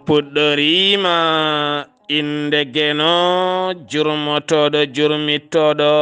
puɗɗorima inde geno jurmotoɗo jurmittoɗo.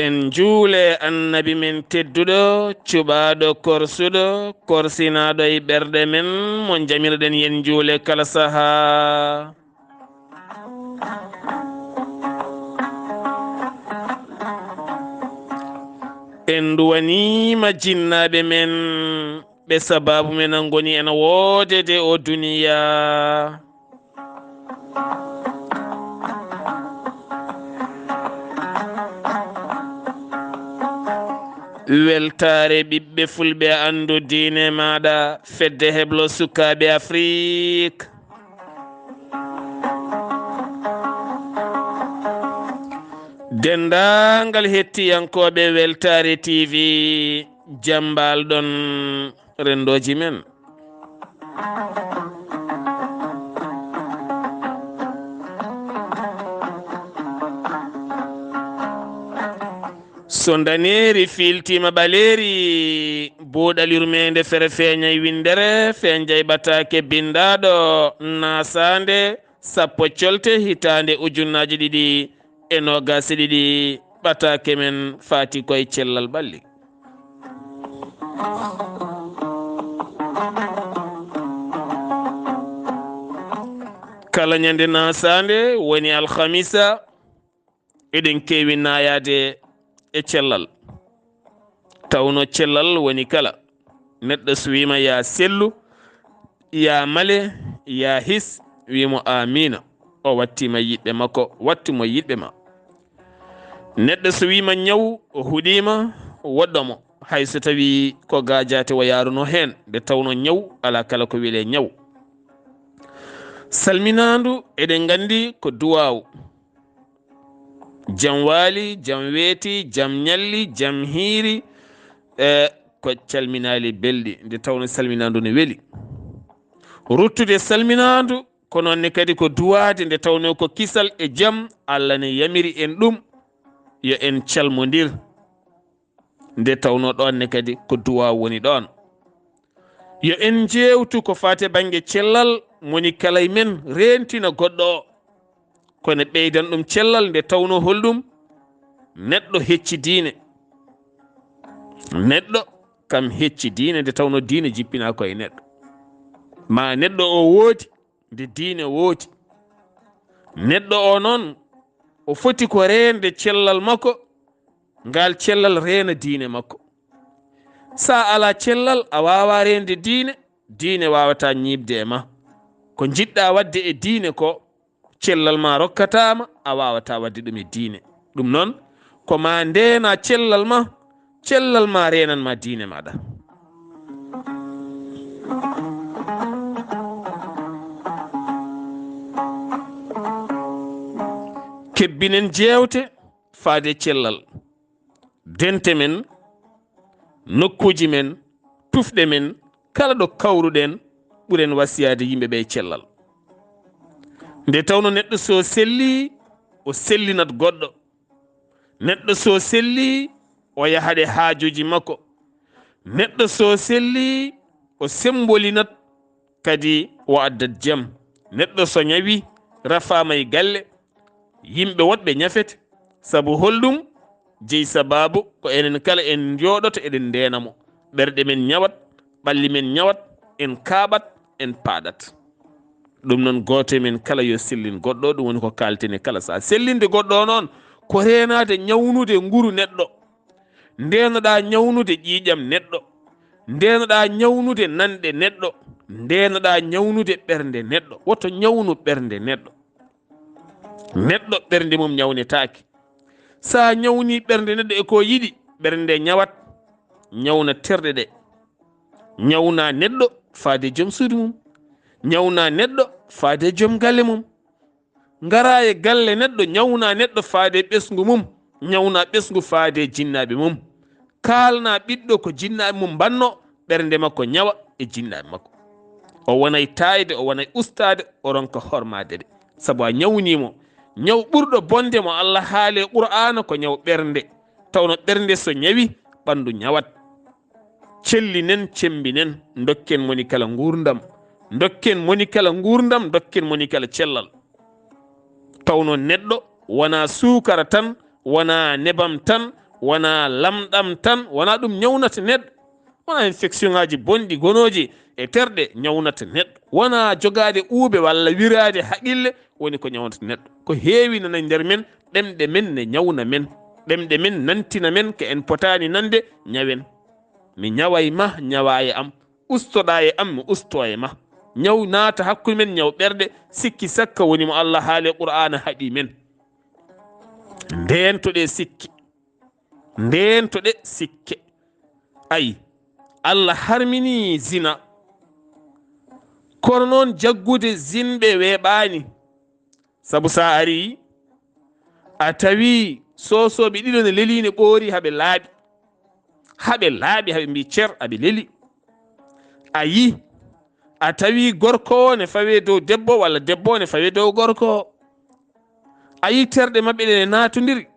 en juule annabi men tedduɗo cuɓaɗo korsuɗo korsinaɗo e ɓerɗe men mo jamirɗen yen juule kala saha. en duwanima jinnaɓe men ɓe sababu men an goni en woodede o duniya. weltaare ɓiɓɓe fulɓe andu diine maɗa fedde heblo sukaɓe Afrique. dendagal hettiyankoɓe weltaare TV jambal ɗon rendoji men. so daneri filtima ɓaleri buuɗal yurmeende fere feeñay windere feñjay ɓataake bindaɗo naasaande sappo colte hitande ujunnaji 2022 ɓataake men faati koye cellal ɓalli. kala ñande naasaande woni alhamisa eɗen kewi nayade e cellal. tawno cellal woni kala neɗɗo so wima ya sellu ya male ya his wimo amina o wattima yiɗɓe makko wattimo yiɗɓe ma. neɗɗo so wima ñaw o huɗima woɗɗomo hayso tawi ko gajate o yaruno hen nde tawno ñaw ala kala ko wile ñaw. salminandu eɗen gandi ko duwawu. jam waali jam weeti jam ñalli jam hiiri ko calminali belɗi nde tawno salminandu ne weeli. ruttude salminandu ko nonne kadi ko duwade nde tawno ko kisal e jam Allah ne yamiri en ɗum yo en calmodir nde tawno ɗonne kadi ko duwa woni ɗon. yo en jewtu ko fate banggue cellal moni kala men rentina goɗɗo o kono ɓeydan ɗum cellal nde tawno holɗum neɗɗo hecci diine. neɗɗo kam hecci diine nde tawno diine jippina koye neɗɗo. ma neɗɗo o woodi nde diine woodi. neɗɗo o noon o foti ko rende cellal makko ngal cellal reena diine makko. sa ala cellal a wawa rende diine, diine wawata ñibde e ma. ko jiɗɗa wadde e diine ko cellal ma rokkatama a wawata wadde ɗum e diine. ɗum noon ko ma ndena cellal ma renan ma diine maɗa. kebbinen jewte faade cellal. dente men nokkuji men tufɗe men kala ɗo kawruɗen ɓuren wasiyade yimɓeɓe cellal. nde tawno neɗɗo so selli o sellinat goɗɗo. neɗɗo so selli o yahade haajuji makko. neɗɗo so selli o sembolinat kadi o addat jam. neɗɗo so ñawi rafama e galle yimɓe woɗɓe ñafete sabu holɗum jeyi sababu ko enen kala en jooɗoto eɗen ndenamo. ɓerɗe men ñawat ɓalli men ñawat en kaaɓat en paaɗat. ɗum noon goto men kala yo sellin goɗɗo. ɗum woni ko kaltene kala sa sellinde goɗɗo noon ko renade ñawnude nguru neɗɗo. ndenoɗa ñawnude ƴiƴam neɗɗo. ndenoɗa ñawnude nanɗe neɗɗo. ndenoɗa ñawnude ɓernde neɗɗo. woto ñawnu ɓernde neɗɗo. neɗɗo ɓernde mum ñawnetake. sa ñawni ɓernde neɗɗo e ko yiɗi ɓernde ñawat ñawna terɗe ɗe. ñawna neɗɗo faade joom suudu mum. ñawna neɗɗo faade joom galle mum. ngara e galle neɗɗo ñawna neɗɗo faade ɓesgu mum. ñawna ɓesgu faade jinnaɓe mum. kalna ɓiɗɗo ko jinnaɓe mum banno ɓernde makko ñawa e jinnaɓe makko. o wonay tayde o wonay ustade o ronka hormade de sabu a ñawnimo ñaw ɓurɗo bonde mo Allah haale qur'ana ko ñaw ɓernde tawno ɓernde so ñawi ɓandu ñawat. cellinen cembinen dokken moni kala gurdam, dokken moni kala gurdam, dokken moni kala cellal. tawno neɗɗo wona sukara tan, wona nebam tan, wona lamɗam tan, wona ɗum ñawnata neɗɗo, wona infection ngaji bonɗi gonoji e terɗe ñawnata neɗɗo, wona jogade uube walla wirade haqille woni ko ñawnata neɗɗo. ko heewi nana nder men ɗemɗe men ne ñawna men, ɗemɗe men nantina men ko en potani nande ñawen. mi ñaway ma ñawa e am, ustoɗa e am mi usto e ma. ñaw naata hakkude men ñaw ɓerɗe sikki sakka woni mo Allah haale qur'ana haɗi men. ndentoɗe sikki, ndentoɗe sikke. ayi Allah harmini zina, kono noon jaggude zinɓe weeɓani. sabu sa ari a tawi sosoɓe ɗiɗo ne leline ɓoori haɓe laaɓi, haɓe mbi cer aɓe leeli. a yi a tawi gorko o ne fawe dow debbo walla debbo o ne fawe dow gorko o. a yi terɗe maɓɓe ɗe ne natodiri.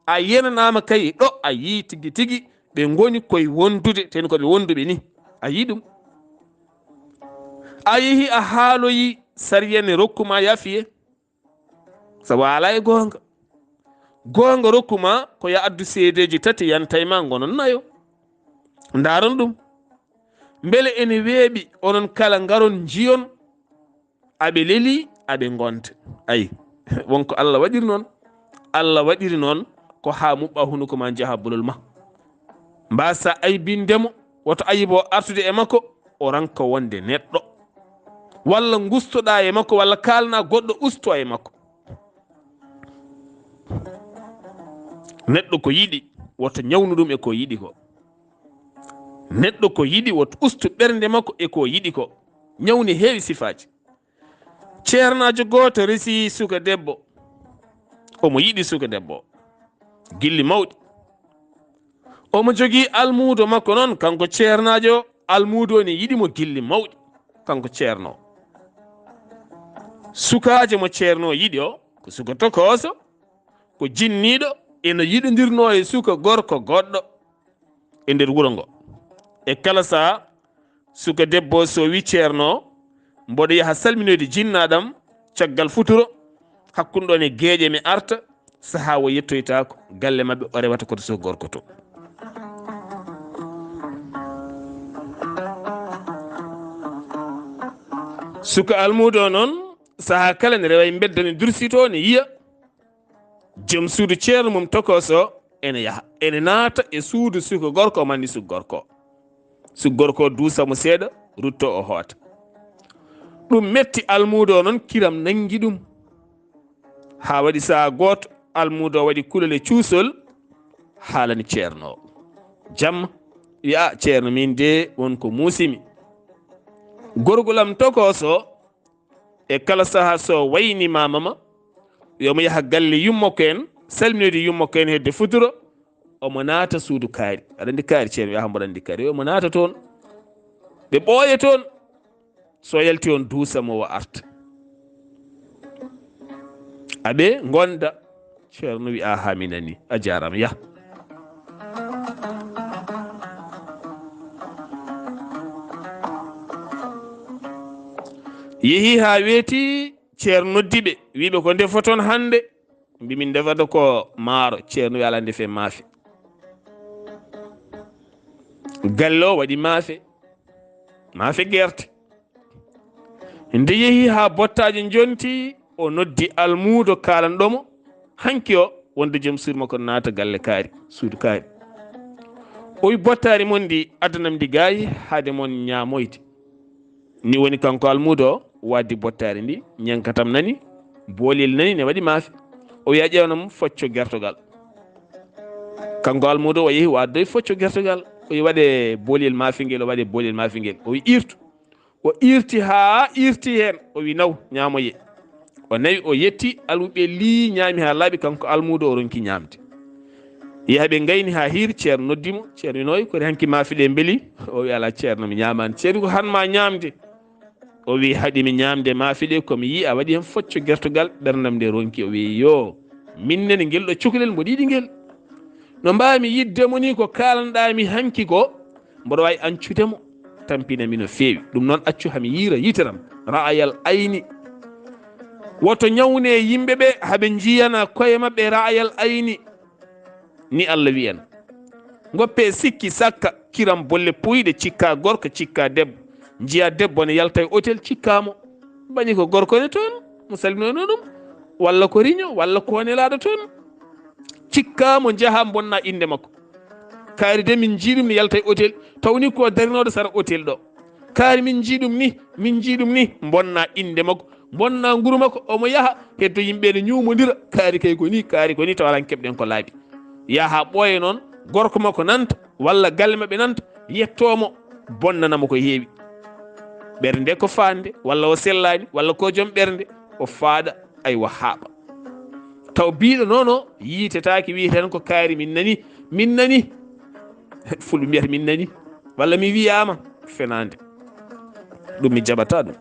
a yenanama kay ɗo a yi tigi tigi ɓe goni koye wondude ten koɓe wonduɓe ni. a yi ɗum. a yeehi a haaloyi sariya ne rokkuma yafiye sabu a ala e gonga. gonga rokkuma ko ya addu seedeji tati yantayma gonon nayo. ndaron ɗum beele ene weeɓi onon kala garon jiyon aɓe leeli aɓe gonta. ayi wonko Allah waɗiri noon. Allah waɗiri noon ko ha muɓɓa hunuko ma jaaha bolol ma. mbasa aybindemo woto ayibo artude e makko o ranka wonde neɗɗo, walla gustoɗa e makko, walla kalna goɗɗo usto e makko. neɗɗo ko yiɗi woto ñawnu ɗum e ko yiɗi ko. neɗɗo ko yiɗi woto ustu ɓernde makko e ko yiɗi ko. ñawni heewi sifaji. ceernajo goto resi suka debbo, omo yiɗi suka debbo gilli mawɗi. omo jogii almuudo makko noon kanko ceernajo, almuudo ne yiɗimo gilli mawɗi kanko ceerno. sukajo mo ceerno yiɗi o ko suka tokoso, ko jinniɗo, ene yiɗodirno e suka gorko goɗɗo e nder wuro ngo. e kala saha suka debbo so wi ceerno mboɗo yaha salminoyde jinnaɗam caggal futuro hakkunde ɗon e gueeƴe mi arta, saha wo yettoytako galle mabɓe o rewata koto suka gorko to. suka almudo noon saha kala ne rewa bedda ne dursito ne yiya joom suudu ceerno mum tokoso ene yaha ene naata e suudu suka gorko o mandi suka gorko. suka gorko duusamo seeɗa rutto o hoota. ɗum metti almudo noon kiram nangi ɗum ha waɗi saha goto almudo waɗi kulol e cuusol haalani ceerno o jamma wi'a ceerno min de wonko muusimi. gorgolam tokoso e kala saha so wayni mamama yomo yaha galle yummoko en salminoyde yummoko en hedde futuro omo naata suudu kaari. aɗa andi kaari ceerno wiya mboɗa andi kaari omo naata toon ɓe ɓooya toon. so yalti on duusamo o arta aɓe gonda. ceerno wi'a ha mi nani a jarama ya. yeehi ha weeti ceerno noddiɓe wiɓe ko defo toon hannde. mbimin defata ko maaro. ceerno wi ala ndefe maafe. galle o waɗi maafe gerte. nde yeehi ha bottaji jonti o noddi almuudo kalanɗomo hanki o wonde joom suudu makko naata galle kaari, suudu kaari. o wi bottari mon ndi addanam ndi gaayi haade mon ñaamoyde. ni woni kanko almuudo o waddi bottari ndi ñankatam nani, boolel nani ne waɗi maafe. o wiya ƴewnam focco gertogal. kanko almuudo o yeehi waddoy focco gertogal. o wi waɗe boolel maafe ngel, o waɗe boolel maafe ngel. o wi irtu. o irti ha irti hen. o wi naw ñaamoye. o nawi o yetti almuɓe li ñaami ha laaɓi. kanko almuudo o ronki ñaamde. yaha ɓe gayni ha hiiri. ceerno noddimo. ceerno wi noy kodi hanki maafe ɗe beeli. o wi ala ceerno mi ñamani. ceerno ko hanma ñamde. o wi haɗimi ñamde maafe ɗe komi yi a waɗi hen focco gertogal ɓerdam nde ronki o wi yo minnene ngel ɗo cukalel mboɗo yiɗi ngel no mbawmi yiddemo ni ko kalanɗami hanki ko mboɗo wawi ancudemo tampinami no fewi ɗum noon accu hami yiira yiteram ra'ayal ayni woto ñawne yimɓeɓe haɓe jiyana koye mabɓe ra'ayal ayni ni Allah wi'en goppe sikki sakka kiram bolle puyɗe cikka gorko cikka debbo jiya debbo ne yalta e hôtel cikkamo bañi ko gorko ne toon mo salminono ɗum walla ko riño walla ko nelaɗo toon cikkamo jaaha bonna inde makko kaari de min jiiɗum ne yalta e hôtel tawni ko darinoɗo sara hôtel ɗo kaari min jiiɗum ni bonna inde makko bonna nguru makko omo yaha heddo yimɓe ne ñumodira kaari kay ko ni tawalan keɓɗen ko laaɓi yaha ɓooye noon gorko makko nanta walla galle maɓɓe nanta yettomo bonnanamo ko heewi ɓernde ko fande walla o sellani walla ko joom ɓernde o faaɗa aywa haaɓa taw biɗo noon o yiitetaki wiyeten ko kaari min nani fulɓe mbiyata min nani walla mi wiyama fenande ɗum mi jaɓata ɗum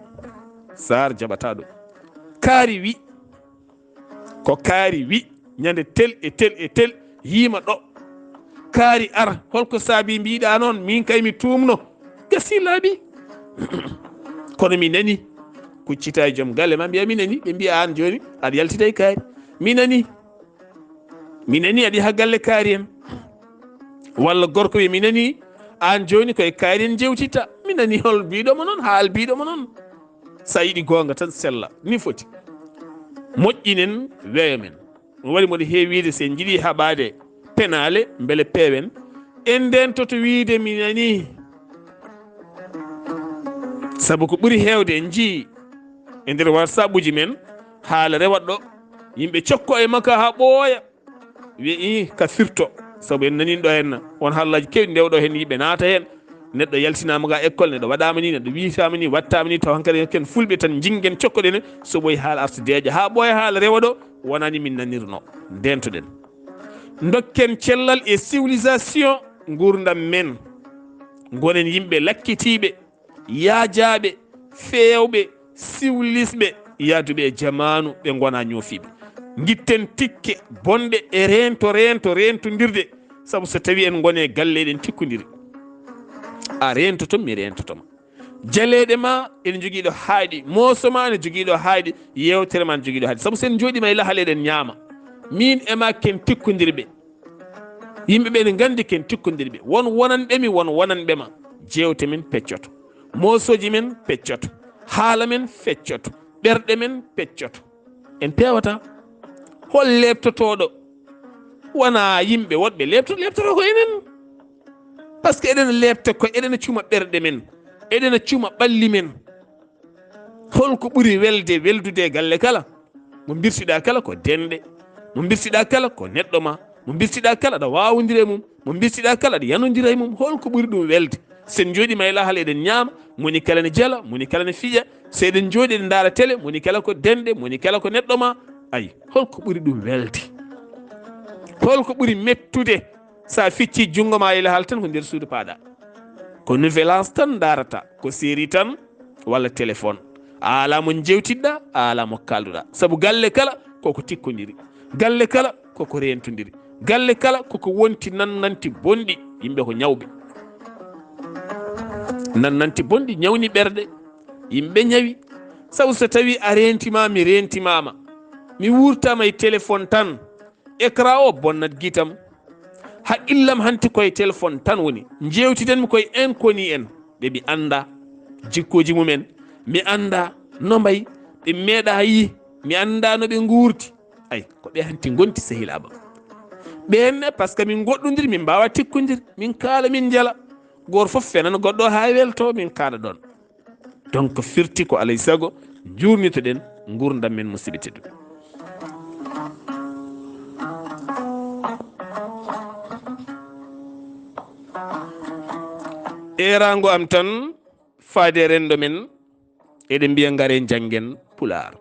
Saar jaɓata ɗum kaari wi ñande tel e tel yima ɗo kaari ara holko saabi mbiɗa noon min kay mi tumno gasi laaɓi kono mi nani kuccita e joom galle ma mbiya mi nani ɓe mbiya an joni aɗa yaltita e kaari mi nani aɗa yaha galle kaari en walla gorko wi mi nani an joni koye kaari en jewtitta mi nani hol mbiɗomo noon haal mbiɗomo noon sa yiɗi gonga tan sella ni foti moƴƴinen weeyo men waɗi moɗo heewide sen jiiɗi haɓade penale beele peewen en nden toto wiide mi nani saabu ko ɓuuri heewde en jii e nder whatsapp uji men haala rewat ɗo yimɓe cokko e makka ha ɓooya wi'i ka firto saabu en nanino ɗo henna won hallaji kewɗi ndewɗo hen yimɓe naata hen neɗɗo yaltinama ga école neɗɗo waɗama ni neɗɗo wiitama ni wattama ni taw hankkadi ken fulɓe tan jingen cokkoɗene so ɓoyi haala arta deeƴa ha ɓooya haala rewa ɗo wonani min nanirno dentoɗen dokken cellal e civilisation gurdam men gonen yimɓe lakkitiɓe yaajaɓe fewɓe siwlisɓe yaaduɓe e jamanu ɓe gona ñoofiɓe guitten tikke bonɗe e rentodirde saabu so tawi en gone galle eɗen tikkodiri a rentoto mi rentotoma jaleɗe ma ene joguiɗo haaɗi mosoma ene joguiɗo haaɗi yewtere ma ne joguiɗo haaɗi saabu sen jooɗima e lahale eɗen ñaama min ema ken tikkodirɓe yimɓeɓe ne gandi ken tikkodirɓe won wonanɓema jewte men peccoto mosoji men peccoto haala men feccoto ɓerɗe men peccoto en pewata hol lebtotoɗo wona yimɓe woɗɓe lebtoto ko enen par ce que eɗen lebta ko eɗen cuma ɓerɗe men eɗen cuma ɓalli men holko ɓuuri weldude e galle kala mo birsiɗa kala ko denɗe mo birsiɗa kala ko neɗɗo ma mo birsiɗa kala aɗa wawodira e mum mo birsiɗa kala aɗa yanodira e mum holko ɓuuri ɗum welde sen jooɗima e lahal eɗen ñaama moni kala ne jala moni kala ne fiƴa so eɗen jooɗi eɗen daara télé moni kala ko denɗe moni kala ko neɗɗo ma ayi holko ɓuuri ɗum welde holko ɓuuri mettude sa ficci jungo ma e lahal tan ko nder suudu paaɗa ko nouvellance tan darata ko série tan walla téléphone a ala mo jewtiɗɗa a ala mo kalduɗa saabu galle kala koko tikkodiri galle kala koko rentodiri galle kala koko wonti nannanti bonɗi yimɓe ko ñawɓe nannanti bonɗi ñawni ɓerɗe yimɓe ñawi saabu so tawi a rentima mi rentimama mi wurtama e téléphone tan écran o bonnat guitam haqqillam hanti koye téléphone tan woni jewtitenmi koye inconni en ɓe mi anda jikkoji mumen mi anda no mbayi ɓe meeɗa yi mi anda no ɓe gurti ay ko ɓe hanti gonti sehilaɓam ɓenne par ce que min goɗɗodiri min mbawa tikkodir min kaala min jala goto foof fenan goɗɗo ha welto min kaala ɗon donc firti ko alay saago jurnitoɗen gurdam men musidɓe tedduɓe erago am tan faade rendo men eɗen mbiya gare janggen pulaar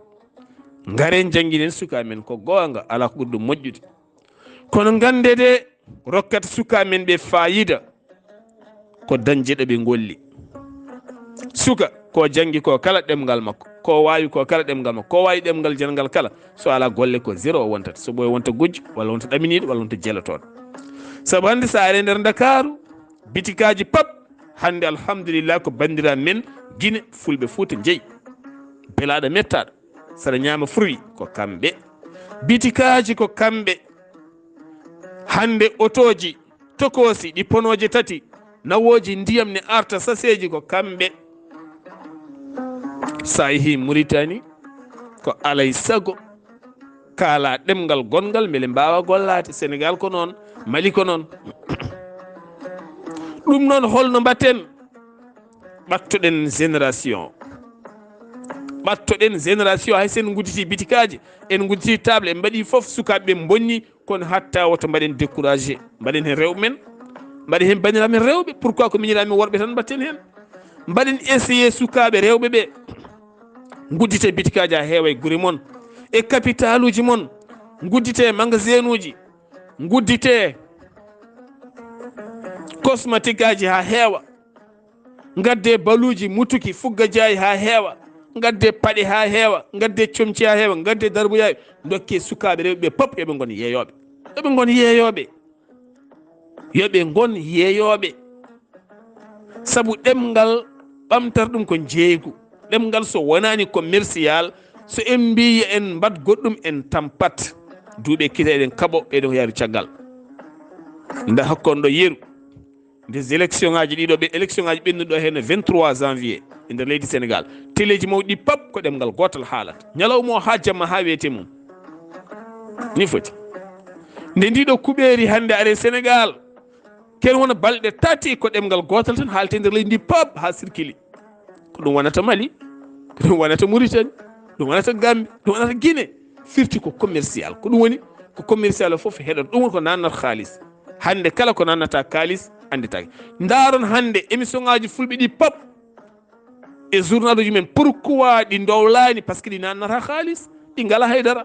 gare jangginen suka men ko gonga ala ko ɓuri ɗum moƴƴude kono gandede rokkata suka men ɓe fayida ko dañje ɗo ɓe golli suka ko jangi ko kala ɗemgal makko, ko wawi ko kala ɗemgal makko, ko wawi ɗemgal jangal kala, so ala golle ko zéro o wontata, so ɓoye wonta gujjo walla wonta ɗaminiɗo walla wonta jelotoɗo. Sabu hannde sa ari nder Dakaru bitikaji pap hannde alhamdulillah ko bandiraɓe men Guine fulɓe Fouta jeeyi belaɗo mettaɗo saɗa ñama fruit ko kamɓe, bitikaji ko kamɓe, hannde otoji tokosi ɗi ponoje tati nawoji ndiyam ne arta saseji ko kamɓe. sa yeehi Mauritanie ko alay sago kaala ɗemgal gongal beele mbawa gollade. Sénégal ko noon, Mali ko noon. ɗum noon holno mbatten ɓattoɗen génération, ɓattoɗen génération hay sen gudditi bitikaji en gudditi table en mbaɗi foof sukaɓeɓe bonni, kono hatta woto mbaɗen découragé, mbaɗen hen rewɓe men, mbaɗen hen bandiramen rewɓe. Pourquoi ko miñiramen worɓe tan mbatten hen, mbaɗen essayé sukaɓe rewɓe ɓe guddite bitikaji ha heewa e guure mon e capital uji mon, guddite magasin uji, guddite cosmétique aji ha heewa, gadde baluji mutuki fugga jaayi ha heewa, gadde paɗe ha heewa, gadde comci ha heewa, gadde darbuyaɓe, dokke sukaɓe rewɓe pop yoɓe gon yeeyoɓe, yoɓe gon yeeyoɓe, yoɓe gon yeeyoɓe. Sabu ɗemgal ɓamtata ɗum ko jeeygu, ɗemgal so wonani commercial, so en mbi en mbat goɗɗum en tampat duuɓe kita eɗen kaɓo ɓeɗo ko yaari caggal. Nda hakkon ɗo yeru des élection ngaji ɗiɗo ɓe élection ngaji ɓennuɗo hen 23 janvier e nder leydi Sénégal, téléji mawɗi pap ko ɗemgal gotal haalata. Ñalawma o ha jamma ha wiyete mum ni foti. Nde ndiɗo kuɓeeri hande are Sénégal ken wona balɗe tati ko ɗemgal gotal tan haalte nder leydi ndi pap ha circuli. Ko ɗum wonata Mali, ko ɗum wonata Mauritanie, ɗum wonata Gambie, ɗum wonata Guinée. Firti ko commercial, ko ɗum woni ko commercial o foof heɗot, ɗum woni ko nannata haalis. Hande kala ko nannata kalis anditake. Ndaron hande émission ngaji fulɓe ɗi pap e journal uji men pourquoi ɗi dowlani, par ce que ɗi nannata halis, ɗi ngala haydara.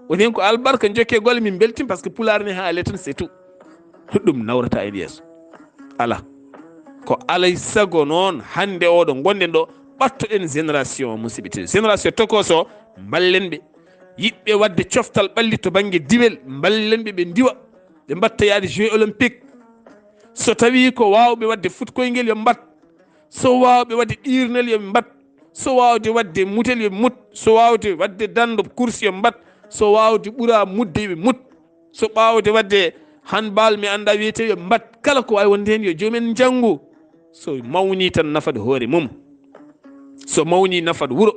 Woni hen ko albarka jokke golle min beltim par ce que pulaar ni haale tan c'est tout. Ɗum nawrata en yeeso ala ko alay sago noon hande oɗo gonɗen ɗo ɓattoɗen génération musiɓe, génération tokoso ballen ɓe yiɓɓe wadde coftal ɓalli to banggue diwel, ballen ɓe diwa ɓe mbatta yaade jeux olympique. So tawi ko wawɓe wadde foot koyngel yo mbat, so wawɓe wadde ɗirnel yo mbat, so wawde wadde mutel yo mut, so wawde wadde dando course yo mbat, so wawde ɓuura mudde yo mut, so ɓawde wadde handball mi anda wiyete yo mbat. Kala ko wawi wonde hen yo jomumen janggu. So mawni tan nafat hoore mum, so mawni nafat wuro,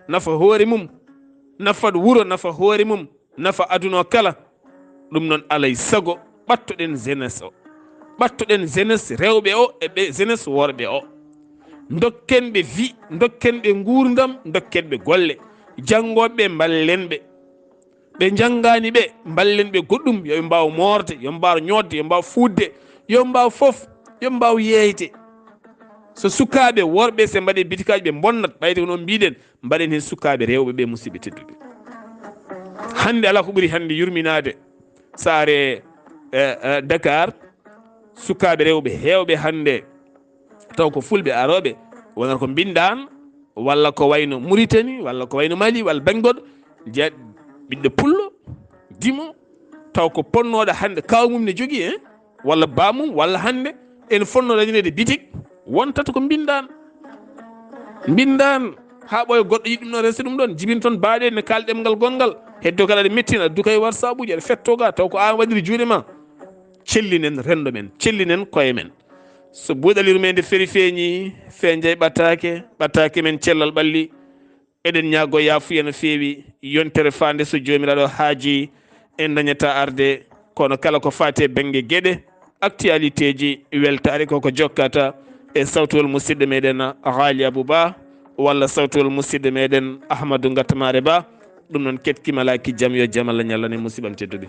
nafa hoore mum, nafat wuro, nafa hoore mum, nafa aduna kala. ɗum noon alay sago ɓattoɗen jeunesse o, ɓattoɗen jeunesse rewɓe o e ɓe jeunesse worɓe o, dokken ɓe vie, dokken ɓe gurdam, dokken ɓe golle. Jangoɓe ballen ɓe, ɓe janggani ɓe ballen ɓe goɗɗum yoɓe mbaw morde, yo mbaw ñodde, yo mbaw fudde, yo mbaw foof, yo mbaw yeyde. So sukaɓe worɓe se mbaɗe bitikaji ɓe bonnat ɓayde ko noon mbiɗen, mbaɗen hen sukaɓe rewɓe ɓe musidɓe tedduɓe. Hande ala ko ɓuuri hande yurminade saare Dakar, sukaɓe rewɓe hewɓe hande taw ko fulɓe aroɓe wonata ko bindan, walla ko wayno Mauritanie, walla ko wayno Mali, walla Bengoɗo jeeɗ ɓiɗɗo pullo dimo, taw ko ponnoɗo hande kawmum ne jogui hen, walla bamum, walla hande en fonno dañinede bitik, wontata ko bindan ha ɓoya goɗɗo yiɗi ɗum ɗon resta ɗum ɗon jibin toon baaɗe ne kaal ɗemgal gongal, heddo kala aɗa mettina aɗa duka e WhatsApp uji aɗa fetto ga taw ko an waɗiri juuɗe ma. Cellinen rendo men, cellinen koye men. So buuɗal yurmeende feri feeñi feeñjay ɓataake men cellal ɓalli, eɗen ñaago yaafuya no feewi yontere fande so jomiraɗo haaji en dañata arde, kono kala ko faati e banggue gueɗe actualité ji weltare koko jokkata e sawtawol musidɗo meɗen Haali Abouba, walla sawtawol musidɗo meɗen Ahmadou Gattamare Ba. ɗum noon ketkima laaki jaam yo jaam Allah ñallane musibam tedduɓe.